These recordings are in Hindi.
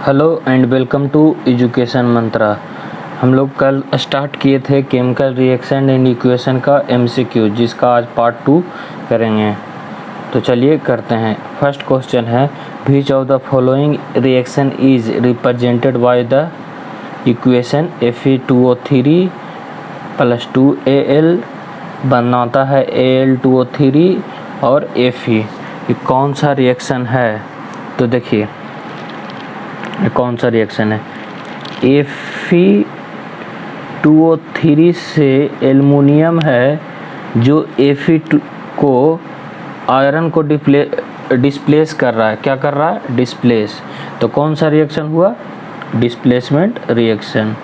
Hello and welcome to Education Mantra. हम लोग कल स्टार्ट किए थे केमिकल रिएक्शन एंड इक्वेशन का एमसीक्यू, जिसका आज पार्ट 2 करेंगे। तो चलिए करते हैं। फर्स्ट क्वेश्चन है, which of the following reaction is represented by the equation Fe2O3 + 2Al बनाता है Al2O3 और Fe। ये कौन सा रिएक्शन है? तो देखिए कौन सा रिएक्शन है। Fe2O3 से एल्युमिनियम है जो Fe2 को आयरन को डिस्प्लेस कर रहा है। क्या कर रहा है? डिस्प्लेस। तो कौन सा रिएक्शन हुआ? Displacement reaction.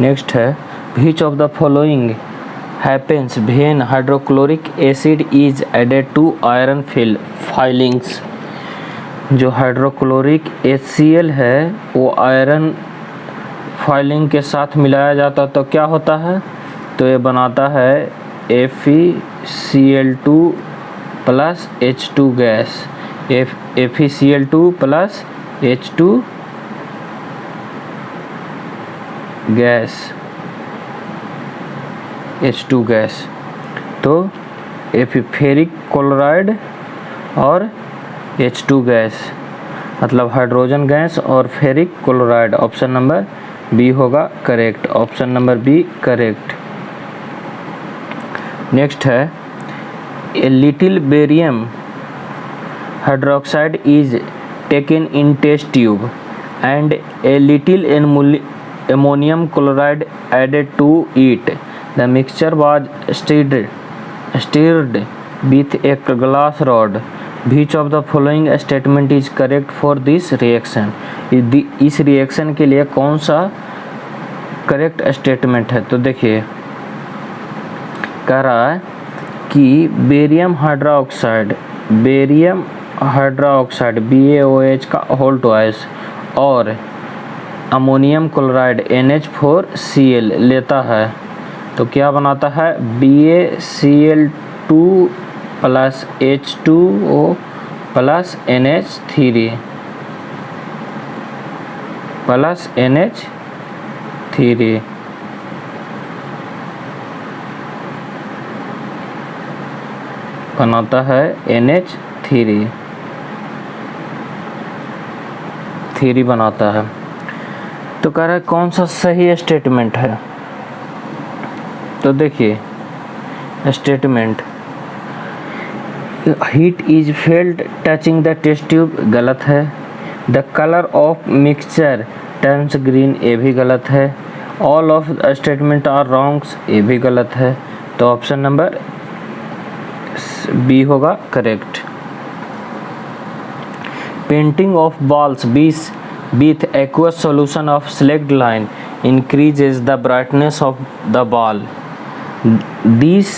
नेक्स्ट है, which of the following happens when hydrochloric acid is added to iron filings. जो हाइड्रोक्लोरिक HCl है वो आयरन फाइलिंग के साथ मिलाया जाता तो क्या होता है? तो ये बनाता है FeCl2 + H2 gas. FeCl2 + H2 gas, H2 gas. तो फेरिक क्लोराइड और H2 गैस मतलब हाइड्रोजन गैस और ferric chloride. Option number B होगा correct. Option number B correct. Next है, a little barium hydroxide is taken in test tube and a little ammonium chloride added to it. The mixture was stirred with a glass rod. Which of the following statement is correct for this reaction? इस रिएक्शन के लिए कौन सा करेक्ट स्टेटमेंट है? तो देखिए कह रहा है कि बेरियम हाइड्रोक्साइड BaOH का होल ट्वाइस और अमोनियम क्लोराइड NH4Cl लेता है तो क्या बनाता है? BaCl2 + H2O + NH3 बनाता है NH3 बनाता है। तो कह रहा है कौन सा सही स्टेटमेंट है? तो देखिए statement, heat is felt touching the test tube गलत है। The colour of mixture turns green, ये भी गलत है। All of statement are wrongs, ये भी गलत है। तो ऑप्शन नंबर बी होगा correct. Painting of balls with aqueous solution of select line increases the brightness of the ball. This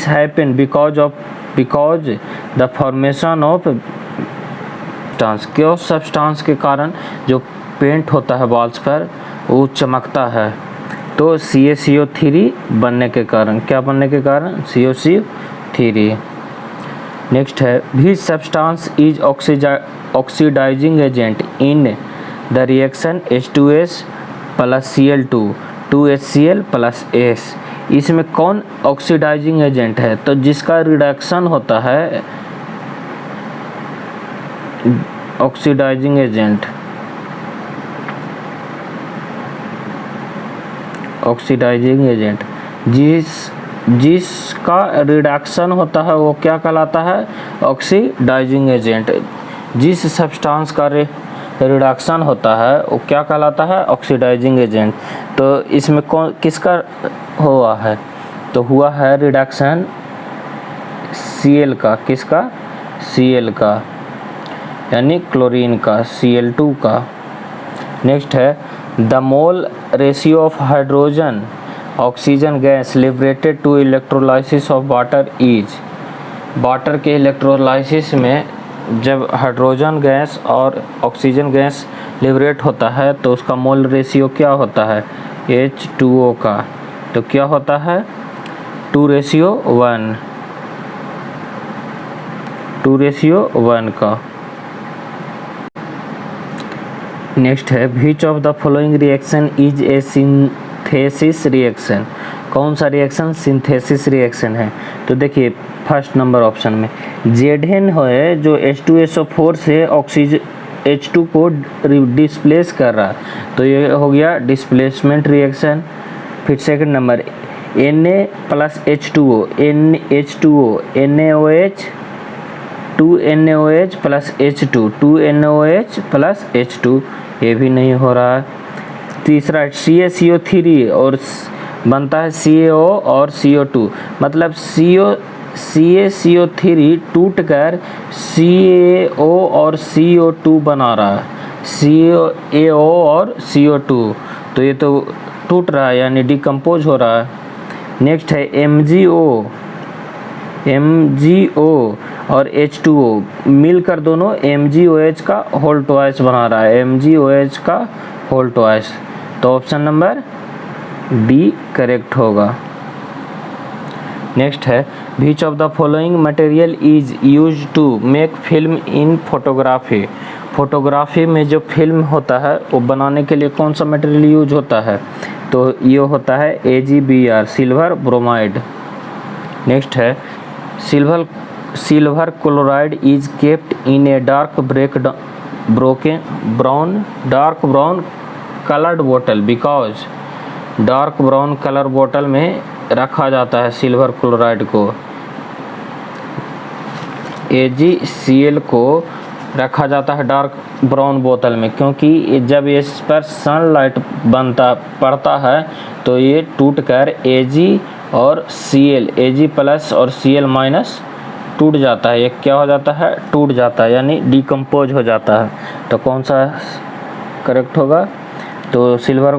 happen because the formation of substance। क्यों सब्सटेंस के कारण जो पेंट होता है बॉल्स पर वो चमकता है। तो CaCO3 बनने के कारण। क्या बनने के कारण? CaCO3। नेक्स्ट है, which substance is oxidizing agent in the reaction H2S + Cl2 2HCl + S। इसमें कौन ऑक्सीडाइजिंग एजेंट है? तो जिसका रिडक्शन होता है ऑक्सीडाइजिंग एजेंट, जिसका रिडक्शन होता है वो क्या कहलाता है? Oxidising agent. जिस सब्सटेंस का रिडक्शन होता है वो क्या कहलाता है? Oxidising agent. तो इसमें कौन किसका हुआ है? तो हुआ है रिडक्शन Cl का। किसका? Cl का, यानी क्लोरीन का, Cl2 का। नेक्स्ट है, the mole ratio of hydrogen oxygen gas liberated to electrolysis of water is. Water के इलेक्ट्रोलाइसिस में जब हाइड्रोजन गैस और ऑक्सीजन गैस लिबरेट होता है तो उसका मोल रेशियो क्या होता है? H2O का। तो क्या होता है? 2:1 का। नेक्स्ट है which of the following reaction is a synthesis reaction. कौन सा रिएक्शन सिंथेसिस रिएक्शन है? तो देखिए फर्स्ट नंबर ऑप्शन में जेडन है जो H2SO4 से ऑक्सीजन H2 को डिस्प्लेस कर रहा है, तो ये हो गया डिस्प्लेसमेंट रिएक्शन। फिर second number Na plus H2O NH2O NaOH 2NaOH plus H2 2NaOH plus H2, ये भी नहीं हो रहा है। तीसरा CaCO3 और बनता है CaO और CO2, मतलब CaCO3 टूट कर CaO और CO2 बना रहा है, CaO और CO2, तो ये तो टूट रहा है यानी डिकम्पोज हो रहा है। नेक्स्ट है MgO और H2O मिलकर दोनों MgOH का होल ट्वाइस बना रहा है, MgOH का होल ट्वाइस, तो ऑप्शन नंबर डी करेक्ट होगा। नेक्स्ट है which of the following material is use to make film in photography. Photography में जो फिल्म होता है वो बनाने के लिए कौन सा मटेरियल यूज होता है? तो ये होता है AgBr सिल्वर ब्रोमाइड। नेक्स्ट है silver chloride is kept in a dark brown coloured बोतल बिकॉज डार्क ब्राउन कलर बोतल में रखा जाता है सिल्वर क्लोराइड को, AgCl को रखा जाता है डार्क ब्राउन बोतल में, क्योंकि जब इस पर सनलाइट पड़ता है तो ये टूट कर Ag और Cl Ag प्लस और Cl माइनस टूट जाता है, ये क्या हो जाता है? टूट जाता है यानी डिकम्पोज हो जाता है। तो कौन सा करेक्ट होगा? तो silver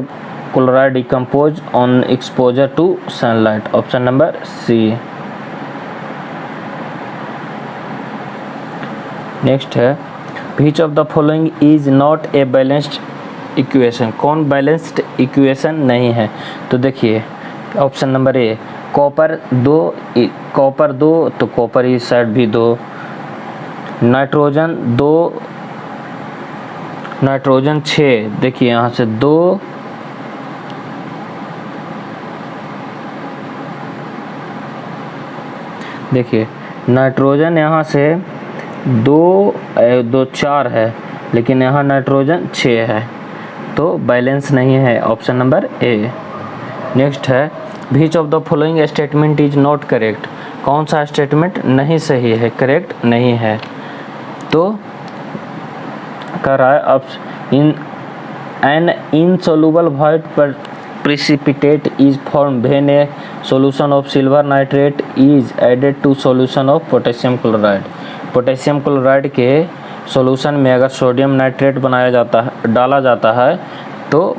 chloride decompose on exposure to sunlight, option number C. Next है which of the following is not a balanced equation. कौन बैलेंस्ड इक्वेशन नहीं है? तो देखिए ऑप्शन नंबर ए कॉपर 2 तो कॉपर इस साइड भी 2, नाइट्रोजन 2 नाइट्रोजन 6, देखिए यहाँ से 2 देखिए नाइट्रोजन यहाँ से 2 4 है, लेकिन यहाँ नाइट्रोजन 6 है, तो बैलेंस नहीं है, ऑप्शन नंबर ए। नेक्स्ट है which of the following statement is not correct. कौन सा स्टेटमेंट नहीं सही है, करेक्ट नहीं है? तो कह रहा है अब an insoluble white precipitate is formed when a solution of silver nitrate is added to solution of potassium chloride। Potassium chloride के सॉल्यूशन में अगर सोडियम नाइट्रेट डाला जाता है तो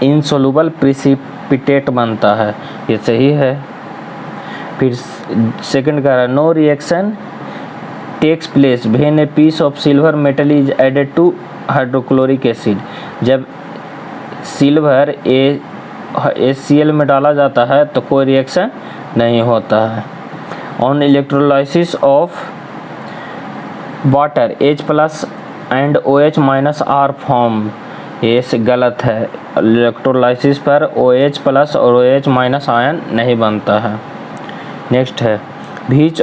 इनसोल्यूबल प्रिसिपिटेट बनता है, ये सही है। फिर सेकंड कह रहा है no reaction takes place when a piece of silver metal is added to hydrochloric acid. जब सिल्वर HCl में डाला जाता है तो कोई रिएक्शन नहीं होता है। On electrolysis of water H plus and OH minus are form, ये गलत है। इलेक्ट्रोलाइसिस पर OH प्लस और OH माइनस आयन नहीं बनता है। नेक्स्ट है which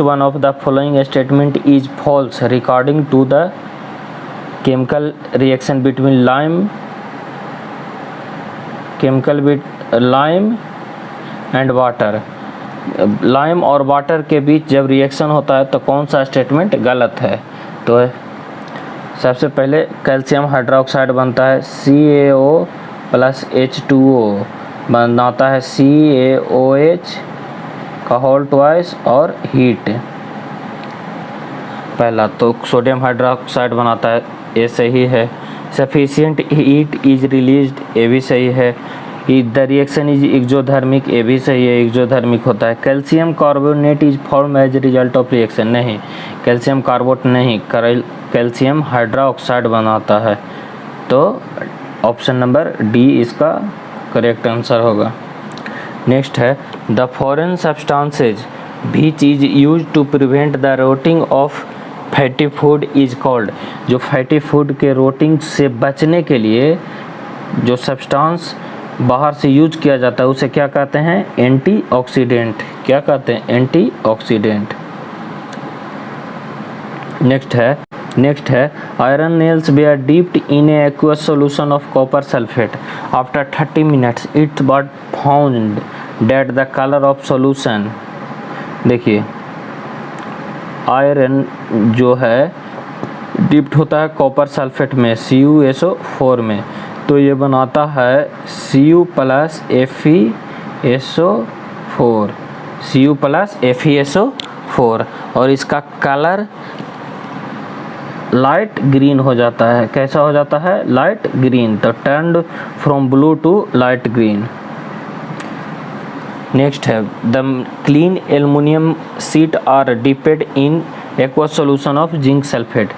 one of the following statement is false regarding to the chemical reaction between lime and water. Lime और वाटर के बीच जब रिएक्शन होता है तो कौन सा स्टेटमेंट गलत है? तो सबसे पहले कैल्शियम हाइड्रोक्साइड बनता है CaO प्लस H2O, बनाता है CaOH का होल ट्वाइस और हीट। पहला तो सोडियम हाइड्रोक्साइड बनाता है, ये सही है। सफिशिएंट हीट इज रिलीज्ड, ये भी सही है। द रिएक्शन इज एक्सोथर्मिक, ये भी सही है, एक्सोथर्मिक होता है। Calcium carbonate is form as result of reaction, नहीं, कैल्शियम कार्बोनेट नहीं, कैल्शियम हाइड्रोक्साइड बनाता है, तो ऑप्शन नंबर डी इसका करेक्ट आंसर होगा। नेक्स्ट है the foreign substances which is used to prevent the rotting of fatty food is called, जो फैटी फूड के रोटिंग से बचने के लिए जो सब्सटेंस बाहर से यूज किया जाता है उसे क्या कहते हैं? एंटीऑक्सीडेंट। क्या कहते हैं? एंटीऑक्सीडेंट। नेक्स्ट है iron nails were dipped in a aqueous solution of copper sulphate after 30 minutes it was found that the colour of solution. देखिए आयरन जो है डिप्ड होता है कॉपर सल्फेट में CuSO4 में, तो ये बनाता है Cu plus FeSO4, Cu plus FeSO4 और इसका कलर लाइट ग्रीन हो जाता है। कैसा हो जाता है? Light green. तो turned from blue to light green. Next है the clean aluminium sheet are dipped in aqueous solution of zinc sulphate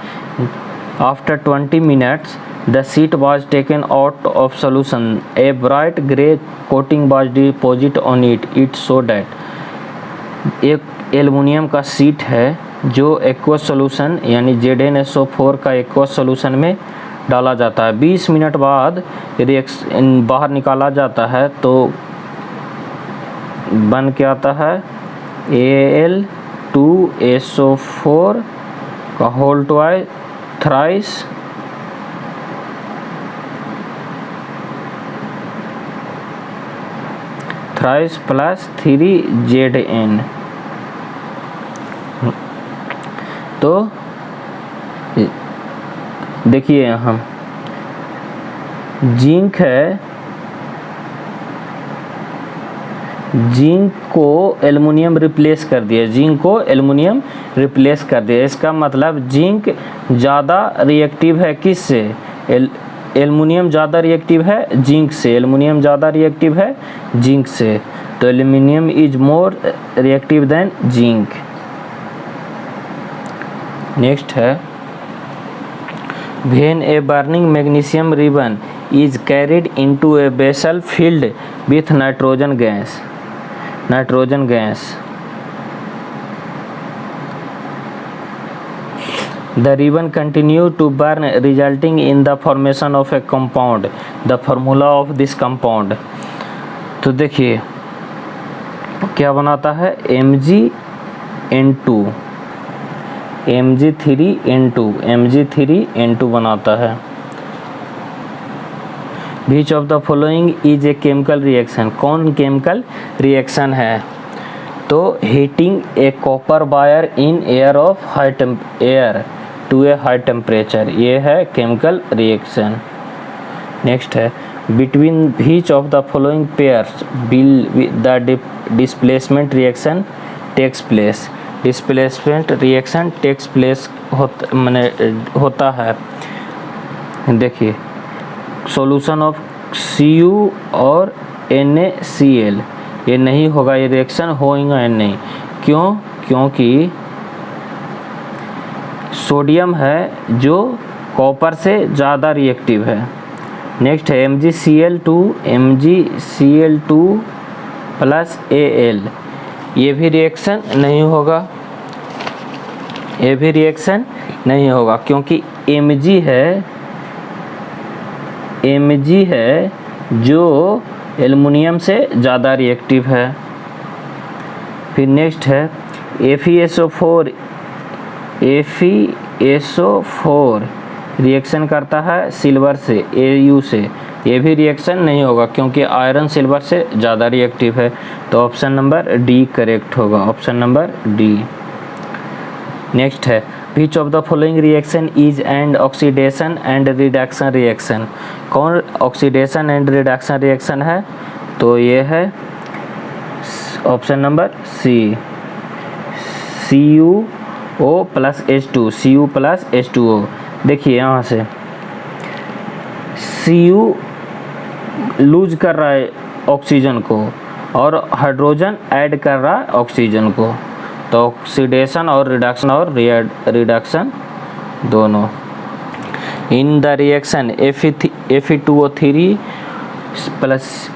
after 20 minutes the sheet was taken out of solution. A bright grey coating was deposited on it. It so that एक एल्युमिनियम का शीट है जो एक्वस सॉल्यूशन यानी ZnSO4 का एक्वस सॉल्यूशन में डाला जाता है। 20 मिनट बाद रिएक्शन बाहर निकाला जाता है तो बन के आता है Al2SO4 का होल थ्राइस प्लस 3Zn। तो देखिए यहाँ जिंक है, जिंक को एल्युमिनियम रिप्लेस कर दिया, जिंक को एल्युमिनियम रिप्लेस कर दिया। इसका मतलब जिंक ज़्यादा रिएक्टिव है किससे? एल्युमिनियम ज़्यादा रिएक्टिव है जिंक से, एल्युमिनियम ज़्यादा रिएक्टिव है जिंक से। तो aluminium is more reactive than zinc. Next है when a burning magnesium ribbon is carried into a vessel filled with nitrogen gas, the ribbon continue to burn resulting in the formation of a compound. The formula of this compound, तो देखिए क्या बनाता है? Mg3N2 बनाता है। Which of the following is a chemical reaction? कौन केमिकल रिएक्शन है? तो heating a copper wire in air of air to a high temperature, ये है केमिकल रिएक्शन। नेक्स्ट है between which of the following pairs will the displacement reaction takes place. Displacement reaction takes place होता है। देखिए सॉल्यूशन ऑफ Cu और NaCl, ये नहीं होगा, ये रिएक्शन होगा नहीं। क्यों? क्योंकि सोडियम है जो कॉपर से ज़्यादा रिएक्टिव है। नेक्स्ट है MgCl2 प्लस Al, ये भी रिएक्शन नहीं होगा, ये भी रिएक्शन नहीं होगा क्योंकि Mg है जो एल्युमिनियम से ज़्यादा रिएक्टिव है। फिर नेक्स्ट है FeSO4 रिएक्शन करता है सिल्वर से Au से, ये भी रिएक्शन नहीं होगा क्योंकि आयरन सिल्वर से ज़्यादा रिएक्टिव है। तो ऑप्शन नंबर डी करेक्ट होगा, ऑप्शन नंबर डी। नेक्स्ट है which of the following reaction is and oxidation and reduction reaction. कौन ऑक्सीडेशन एंड रिडक्शन रिएक्शन है? तो ये है option number C, Cu plus H2O। देखिए यहाँ से Cu लूज कर रहा है ऑक्सीजन को और हाइड्रोजन ऐड कर रहा है ऑक्सीजन को, तो ऑक्सीडेशन और रिडक्शन दोनों। इन the reaction Fe2O3 plus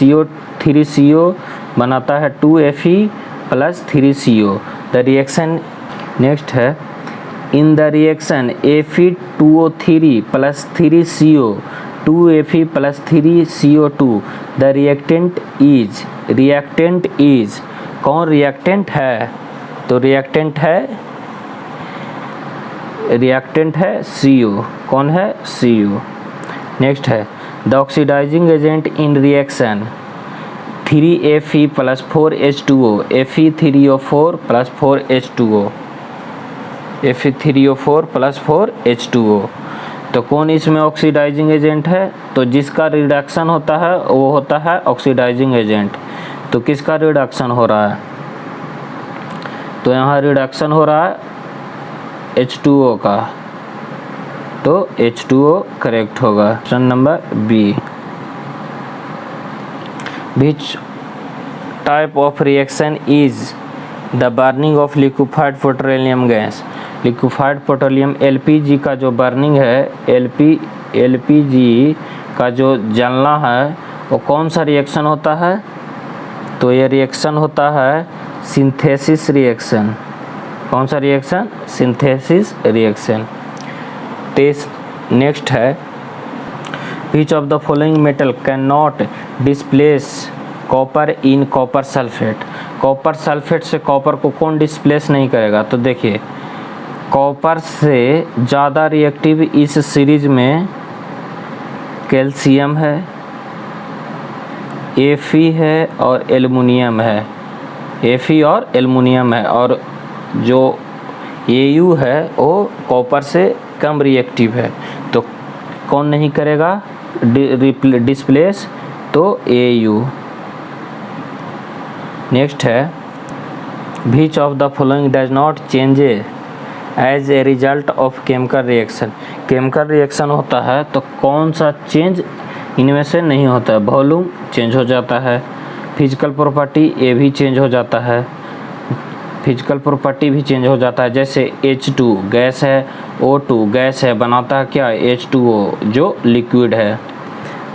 CO3CO बनाता है 2Fe plus 3CO। The reaction next है in the reaction Fe2O3 plus 3CO 2Fe plus 3CO2 the reactant is कौन रिएक्टेंट है? तो रिएक्टेंट है CO। कौन है? CO। नेक्स्ट है the oxidising agent in reaction 3Fe plus 4H2O Fe3O4 plus 4H2O Fe3O4 plus 4H2O। तो कौन इसमें ऑक्सीडाइजिंग एजेंट है? तो जिसका रिडक्शन होता है वो होता है ऑक्सीडाइजिंग एजेंट। तो किसका रिडक्शन हो रहा है? तो यहाँ रिडक्शन हो रहा है H2O का, तो H2O करेक्ट होगा, option number B. Which type of reaction is the burning of liquefied petroleum gas? Liquefied petroleum LPG का जो बर्निंग है, LPG का जो जलना है वो कौन सा रिएक्शन होता है? तो ये रिएक्शन होता है सिंथेसिस रिएक्शन। कौन सा रिएक्शन? Synthesis reaction. नेक्स्ट है which of the following metal can not displace copper in copper sulphate? Copper sulphate से कॉपर को कौन डिस्प्लेस नहीं करेगा? तो देखिए कॉपर से ज़्यादा रिएक्टिव इस सीरीज में कैल्शियम है, Fe है और एल्युमिनियम है। Fe और एल्युमिनियम है, और जो Au है वो कॉपर से कम रिएक्टिव है। तो कौन नहीं करेगा डिस्प्लेस? तो Au। नेक्स्ट है which of the following does not change as a result of chemical reaction? Chemical reaction होता है तो कौन सा चेंज इनमें से नहीं होता है? वॉल्यूम चेंज हो जाता है, फिजिकल प्रॉपर्टी ये भी चेंज हो जाता है, फिजिकल प्रॉपर्टी भी चेंज हो जाता है। जैसे H2 गैस है, O2 गैस है, बनाता है क्या? H2O जो लिक्विड है।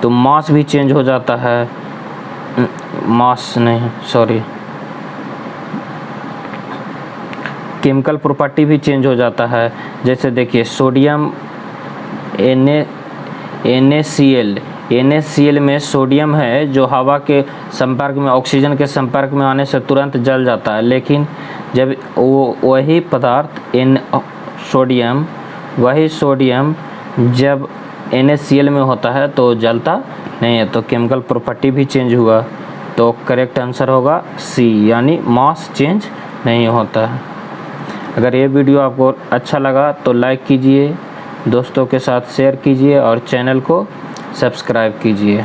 तो मास भी चेंज हो जाता है, केमिकल प्रॉपर्टी भी चेंज हो जाता है। जैसे देखिए सोडियम NaCl में सोडियम है जो हवा के संपर्क में, ऑक्सीजन के संपर्क में आने से तुरंत जल जाता है, लेकिन जब वही पदार्थ वही सोडियम जब NaCl में होता है तो जलता नहीं है। तो केमिकल प्रॉपर्टी भी चेंज हुआ। तो करेक्ट आंसर होगा C, यानी मास चेंज नहीं होता है। अगर ये वीडियो आपको अच्छा लगा तो लाइक कीजिए, दोस्तों के साथ शेयर कीजिए और चैनल को सब्सक्राइब कीजिए।